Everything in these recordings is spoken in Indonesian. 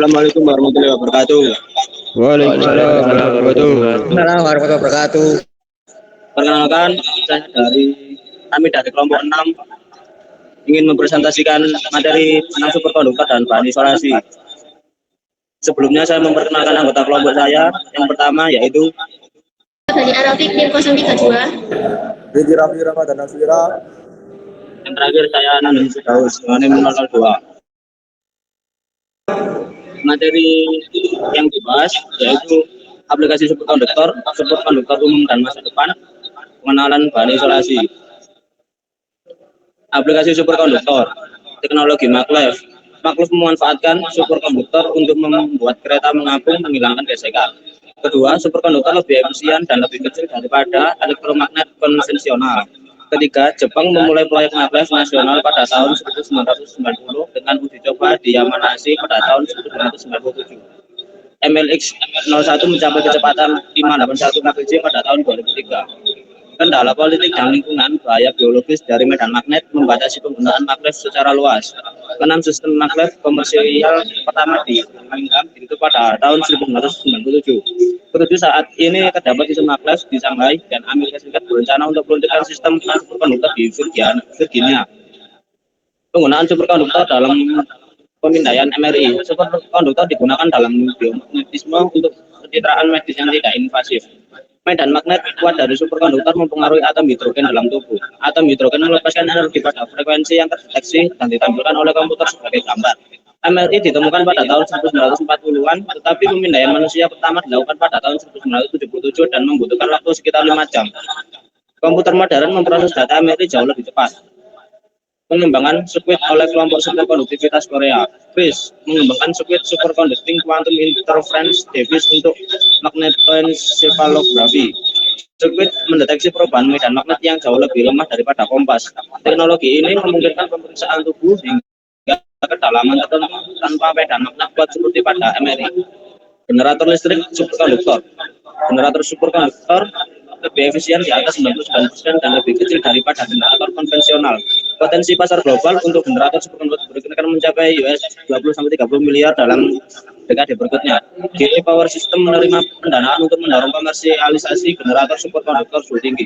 Assalamualaikum warahmatullahi wabarakatuh. Waalaikumsalam warahmatullahi wabarakatuh. Assalamualaikum warahmatullahi wabarakatuh. Perkenalkan, kami dari kelompok 6 ingin mempresentasikan materi tentang superkonduktor dan bahan isolasi. Sebelumnya saya memperkenalkan anggota kelompok saya. Yang pertama yaitu Bani Arafik NIM 032. Ridi Raffi Ramadan Nasira. yang terakhir saya Nandun Firdaus NIM 002. Materi yang dibahas yaitu aplikasi superkonduktor umum dan masa depan, pengenalan bahan isolasi. Aplikasi superkonduktor, teknologi maglev. Maglev memanfaatkan superkonduktor untuk membuat kereta mengapung menghilangkan gesekan. Kedua, superkonduktor lebih efisien dan lebih kecil daripada elektromagnet konvensional. Ketiga, Jepang memulai proyek maglev nasional pada tahun 1990 dengan uji coba di Yamanashi pada tahun 1997. MLX-01 mencapai kecepatan 581 kpj pada tahun 2003. Kendala politik dan lingkungan, bahaya biologis dari medan magnet membatasi penggunaan maglev secara luas. Keenam, sistem maglev komersial pertama di Birmingham itu pada tahun 1997. Ketujuh, saat ini terdapat sistem maglev di Shanghai dan Amerika Serikat berencana untuk meluncurkan sistem superkonduktor di Virginia. Penggunaan superkonduktor dalam pemindaian MRI. Superkonduktor digunakan dalam biomagnetisme untuk pencitraan medis yang tidak invasif. Medan magnet kuat dari superkonduktor mempengaruhi atom hidrogen dalam tubuh. Atom hidrogen melepaskan energi pada frekuensi yang terdeteksi dan ditampilkan oleh komputer sebagai gambar. MRI ditemukan pada tahun 1940-an, tetapi pemindaian manusia pertama dilakukan pada tahun 1977 dan membutuhkan waktu sekitar 5 jam. Komputer modern memproses data MRI jauh lebih cepat. Pengembangan sirkuit oleh kelompok superkonduktivitas Korea. BRIS mengembangkan sirkuit superconducting quantum interference device untuk magnetoencephalografi. Sirkuit mendeteksi perubahan medan magnet yang jauh lebih lemah daripada kompas. Teknologi ini memungkinkan pemeriksaan tubuh hingga kedalaman tertentu tanpa medan magnet kuat seperti pada MRI. Generator listrik superkonduktor. Generator superkonduktor lebih efisien di atas 99% dan lebih kecil daripada generator konvensional. Potensi pasar global untuk generator superkonduktor diperkirakan mencapai US 20-30 miliar dalam dekade berikutnya. GE Power System menerima pendanaan untuk mendorong komersialisasi generator superkonduktor suhu tinggi.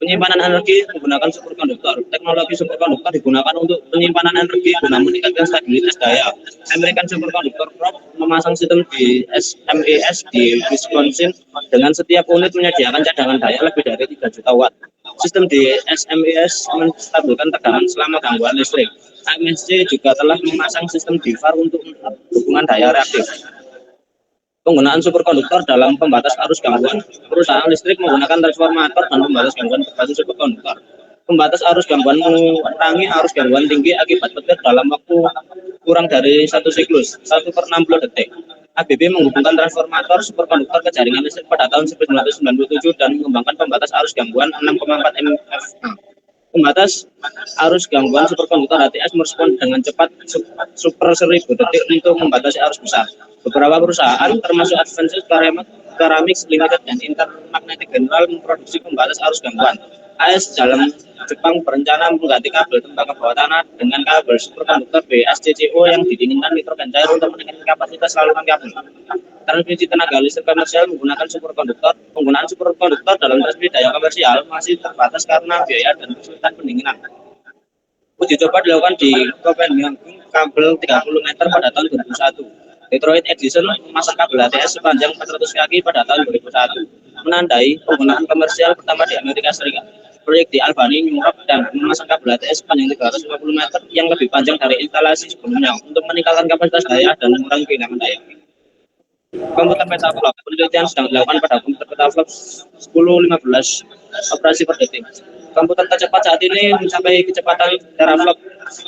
Penyimpanan energi menggunakan superkonduktor. Teknologi superkonduktor digunakan untuk penyimpanan energi guna meningkatkan stabilitas daya. American Superconductor Corp memasang sistem di SMES di Wisconsin dengan setiap unit menyediakan cadangan daya lebih dari 3 juta watt. Sistem di SMES menstabilkan tegangan selama gangguan listrik. AMSC juga telah memasang sistem DVAR untuk hubungan daya reaktif. Penggunaan superkonduktor dalam pembatas arus gangguan. Perusahaan listrik menggunakan transformator dan pembatas gangguan berbasis superkonduktor. Pembatas arus gangguan mengurangi arus gangguan tinggi akibat petir dalam waktu kurang dari 1 siklus, 1/60 detik. ABB menghubungkan transformator superkonduktor ke jaringan listrik pada tahun 1997 dan mengembangkan pembatas arus gangguan 6,4 mFA. Pembatas arus gangguan superkonduktor ATS merespon dengan cepat super 1000 detik untuk membatasi arus besar. Beberapa perusahaan termasuk Advanced Ceramics Limited dan Intermagnetic General memproduksi pembatas arus gangguan. AS dalam Jepang berencana mengganti kabel tembaga bawah tanah dengan kabel superkonduktor BSCCO yang didinginkan nitrogen cair untuk meningkatkan kapasitas saluran kabel. Transmisi tenaga listrik komersial menggunakan superkonduktor. Penggunaan superkonduktor dalam transmisi daya komersial masih terbatas karena biaya dan kesulitan pendinginan. Uji coba dilakukan di Copenhagen kabel 30 meter pada tahun 2001. Detroit Edison memasang kabel ATS sepanjang 400 kaki pada tahun 2001, menandai penggunaan komersial pertama di Amerika Serikat. Proyek di Albany, New York, dan memasang kabel ATS sepanjang 350 meter yang lebih panjang dari instalasi sebelumnya untuk meningkatkan kapasitas daya dan mengurangi kehilangan daya. Komputer petaflop. Penelitian sedang dilakukan pada komputer petaflop 10-15 operasi per detik. Komputer tercepat saat ini mencapai kecepatan teraflop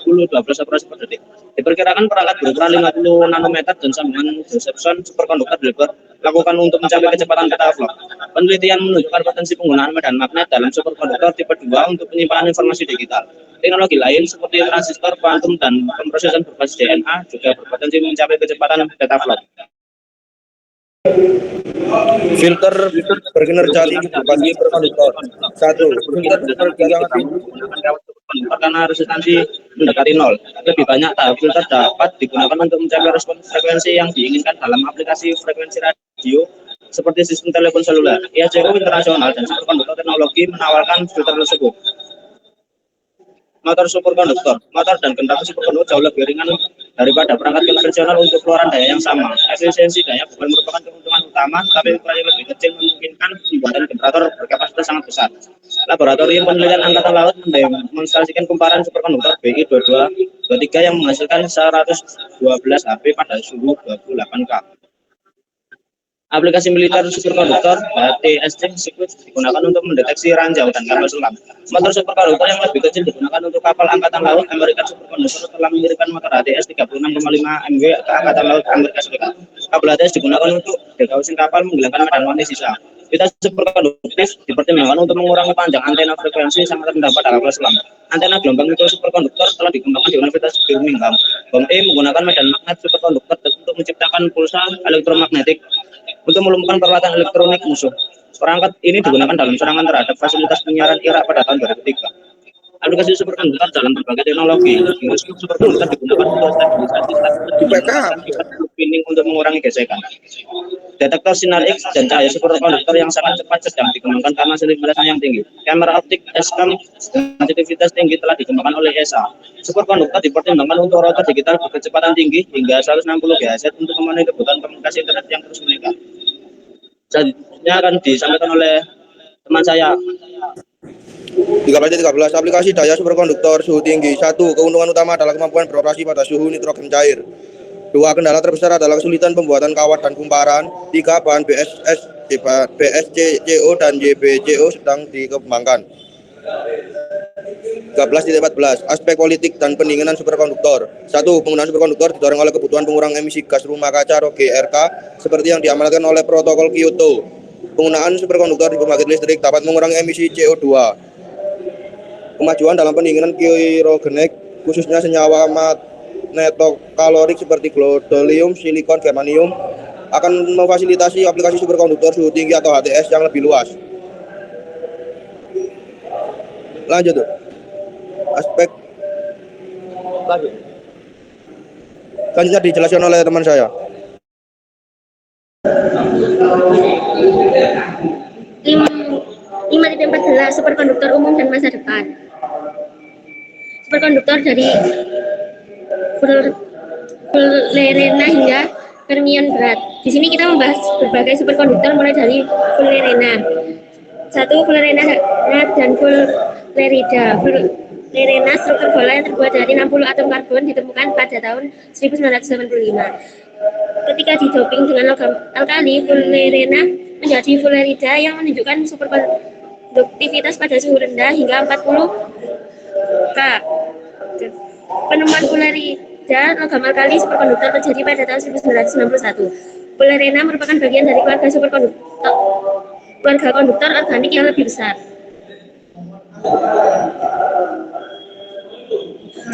10-12 operasi per detik. Diperkirakan perangkat berukuran 50 nanometer dan sambungan Josephson superkonduktor dilakukan untuk mencapai kecepatan petaflop. Penelitian menunjukkan potensi penggunaan medan magnet dalam superkonduktor tipe 2 untuk penyimpanan informasi digital. Teknologi lain seperti transistor, kuantum, dan pemrosesan berbasis DNA juga berpotensi mencapai kecepatan petaflop. Filter berkinerja tinggi bagi superkonduktor. 1. Filter berkinerja tinggi superkonduktor karena resistansi mendekati nol. Lebih banyak tahap filter dapat digunakan untuk mencapai respon frekuensi yang diinginkan dalam aplikasi frekuensi radio seperti sistem telepon seluler. IACO internasional dan superkonduktor teknologi menawarkan filter tersebut. Motor superkonduktor, motor dan gentakan superkonduktor jauh lebih ringan daripada perangkat konvensional untuk keluaran daya yang sama. Efisiensi daya bukan merupakan keuntungan utama, tapi ukurannya lebih kecil memungkinkan pembuatan generator berkapasitas sangat besar. Laboratorium Penelitian Angkatan Laut mendemonstrasikan kumparan superkonduktor BI2223 yang menghasilkan 112 HP pada suhu 28 K. Aplikasi militer superkonduktor HTSC digunakan untuk mendeteksi ranjau dan kapal selam. Motor superkonduktor yang lebih kecil digunakan untuk kapal angkatan laut. Amerika Superkonduktor telah mengirimkan motor HTS 36,5 MW ke angkatan laut Amerika Serikat. Kabel HTS digunakan untuk degausing kapal menghilangkan medan magnetis sisa. Kita superkonduktif dipertimbangkan untuk mengurangi panjang antena frekuensi sangat rendah pada kapal selam. Antena gelombang mikro superkonduktor telah dikembangkan di Universitas Birmingham. BOM menggunakan medan magnet superkonduktor untuk menciptakan pulsa elektromagnetik untuk melumpuhkan peralatan elektronik musuh. Perangkat ini digunakan dalam serangan terhadap fasilitas penyiaran Irak pada tahun 2003. Aplikasi superkonduktor dalam berbagai teknologi. Superkonduktor digunakan untuk stabilisasi pinning untuk mengurangi gesekan. Detektor sinar X dan cahaya superkonduktor yang sangat cepat sedang dikembangkan karena sensitivitasnya yang tinggi. Kamera optik S-cam sensitivitas tinggi telah dikembangkan oleh ESA. Superkonduktor dipertimbangkan untuk router digital berkecepatan tinggi hingga 160 GHz untuk memenuhi kebutuhan komunikasi internet yang terus meningkat. Selanjutnya akan disampaikan oleh teman saya. 13 aplikasi daya superkonduktor suhu tinggi. 1. Keuntungan utama adalah kemampuan beroperasi pada suhu nitrogen cair. 2. Kendala terbesar adalah kesulitan pembuatan kawat dan kumparan. 3. Bahan BSCCO dan YBCO sedang dikembangkan. 13.14 Aspek politik dan pendinginan superkonduktor. 1. Penggunaan superkonduktor didorong oleh kebutuhan pengurang emisi gas rumah kaca atau GRK seperti yang diamanatkan oleh protokol Kyoto. Penggunaan superkonduktor di pembangkit listrik dapat mengurangi emisi CO2. Kemajuan dalam pendinginan kiogenik khususnya senyawa magnetokalorik seperti gadolium, silikon, germanium akan memfasilitasi aplikasi superkonduktor suhu tinggi atau HTS yang lebih luas. Lanjut tuh. Aspek lanjut. Selanjutnya dijelaskan oleh teman saya. 5.14 superkonduktor umum dan masa depan. Superkonduktor dari Fullerena hingga fermion berat. Di sini kita membahas berbagai superkonduktor mulai dari Fullerena. 1. Fullerena dan Fullerida. Fullerena struktur bola yang terbuat dari 60 atom karbon ditemukan pada tahun 1985. Ketika didoping dengan logam alkali, Fullerena menjadi Fullerida yang menunjukkan superkonduktivitas pada suhu rendah hingga 40 K. Penemuan Fullerida logam alkali superkonduktor terjadi pada tahun 1991. Fullerena merupakan bagian dari keluarga konduktor organik yang lebih besar.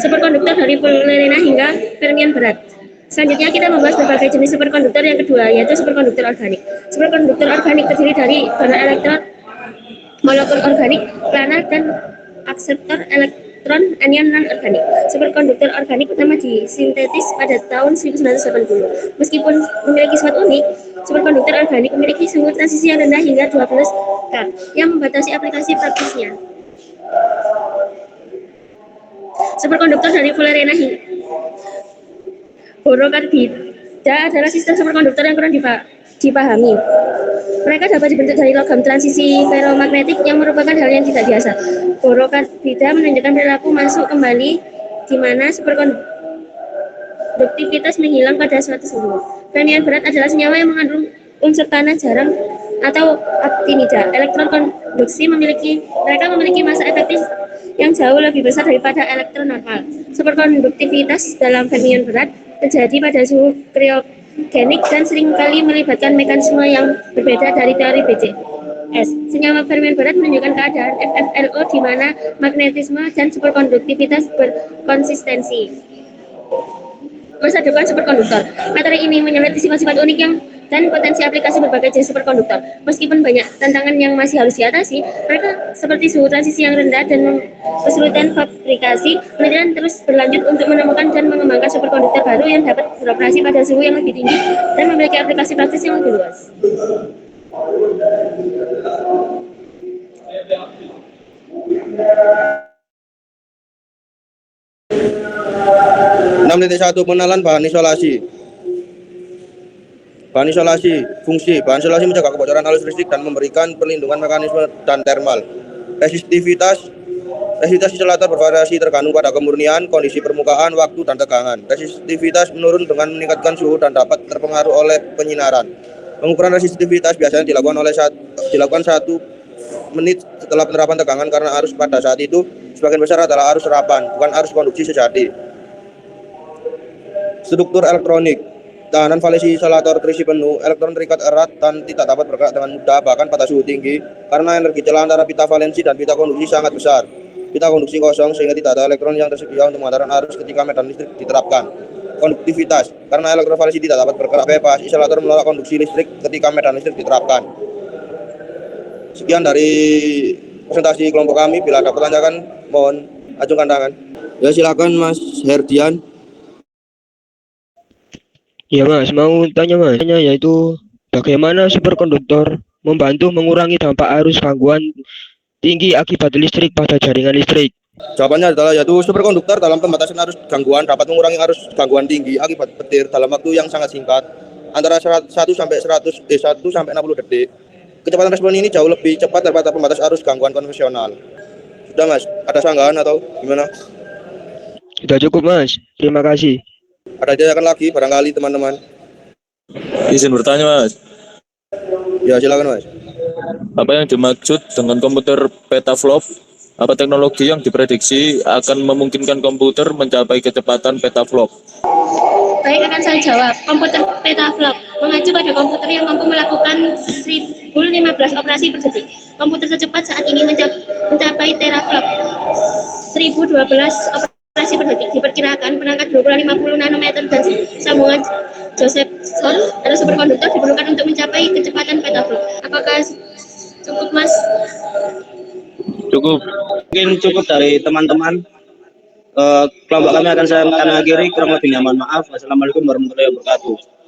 Superkonduktor dari Fullerena hingga fermion berat. Selanjutnya kita membahas berbagai jenis superkonduktor yang kedua, yaitu superkonduktor organik. Superkonduktor organik terdiri dari donor elektron, molekul organik, planar, dan akseptor elektron anion non-organik. Superkonduktor organik pertama disintetis pada tahun 1980. Meskipun memiliki sifat unik, superkonduktor organik memiliki suhu transisi yang rendah hingga 12 K, yang membatasi aplikasi praktisnya. Superkonduktor dari Fullerena borokarbida adalah sistem superkonduktor yang kurang dipahami. Mereka dapat dibentuk dari logam transisi ferromagnetik yang merupakan hal yang tidak biasa. Borokarbida menunjukkan perilaku masuk kembali di mana superkonduktivitas menghilang pada suatu suhu. Fermion berat adalah senyawa yang mengandung unsur tanah jarang atau aktinida. Elektron konduksi mereka memiliki massa efektif yang jauh lebih besar daripada elektron normal. Superkonduktivitas dalam fermion berat terjadi pada suhu kriogenik dan seringkali melibatkan mekanisme yang berbeda dari teori BCS. Senyawa fermion berat menunjukkan keadaan FFLO di mana magnetisme dan superkonduktivitas berkonsistensi. Masa depan superkonduktor. Materi ini menyelimuti sifat-sifat unik yang dan potensi aplikasi berbagai jenis superkonduktor. Meskipun banyak tantangan yang masih harus diatasi, mereka seperti suhu transisi yang rendah dan kesulitan fabrikasi, penelitian terus berlanjut untuk menemukan dan mengembangkan superkonduktor baru yang dapat beroperasi pada suhu yang lebih tinggi dan memiliki aplikasi praktis yang lebih luas. 6.1 pengenalan bahan isolasi. Bahan isolasi, fungsi. Bahan isolasi mencegah kebocoran arus listrik dan memberikan perlindungan mekanisme dan thermal. Resistivitas isolator bervariasi tergantung pada kemurnian, kondisi permukaan, waktu, dan tegangan. Resistivitas menurun dengan meningkatkan suhu dan dapat terpengaruh oleh penyinaran. Pengukuran resistivitas biasanya dilakukan 1 menit setelah penerapan tegangan karena arus pada saat itu sebagian besar adalah arus serapan, bukan arus konduksi sejati. Struktur elektronik. Tahanan valesi isolator terisi penuh, elektron terikat erat dan tidak dapat bergerak dengan mudah bahkan pada suhu tinggi karena energi celah antara pita valensi dan pita konduksi sangat besar. Pita konduksi kosong sehingga tidak ada elektron yang tersedia untuk mengantarkan arus ketika medan listrik diterapkan. Konduktivitas. Karena elektron valesi tidak dapat bergerak bebas, isolator menolak konduksi listrik ketika medan listrik diterapkan. Sekian dari presentasi kelompok kami. Bila ada pertanyaan, mohon ajukan tangan. Ya, silakan Mas Herdian. Ya Mas, mau tanya Mas, yaitu bagaimana superkonduktor membantu mengurangi dampak arus gangguan tinggi akibat listrik pada jaringan listrik? Jawabannya adalah yaitu superkonduktor dalam pembatasan arus gangguan dapat mengurangi arus gangguan tinggi akibat petir dalam waktu yang sangat singkat, antara 1 sampai 60 detik. Kecepatan respon ini jauh lebih cepat daripada pembatas arus gangguan konvensional. Sudah Mas, ada sanggahan atau gimana? Sudah cukup Mas, terima kasih. Ada ditanyakan lagi barangkali teman-teman? Izin bertanya Mas, Ya, silakan Mas. apa yang dimaksud dengan komputer petaflop? Apa teknologi yang diprediksi akan memungkinkan komputer mencapai kecepatan petaflop? Baik, akan saya jawab. Komputer petaflop mengacu pada komputer yang mampu melakukan 1015 operasi per detik. Komputer tercepat saat ini mencapai teraflop, 1012 operasi per detik. Diperkirakan perangkat 2050 nanometer dan sambungan Josephson atau superkonduktor diperlukan untuk mencapai kecepatan petaflop. Apakah cukup, Mas? Cukup. Mungkin cukup dari teman-teman. Kelompok kami akan saya akhiri, kurang lebihnya mohon maaf. Wassalamualaikum warahmatullahi wabarakatuh.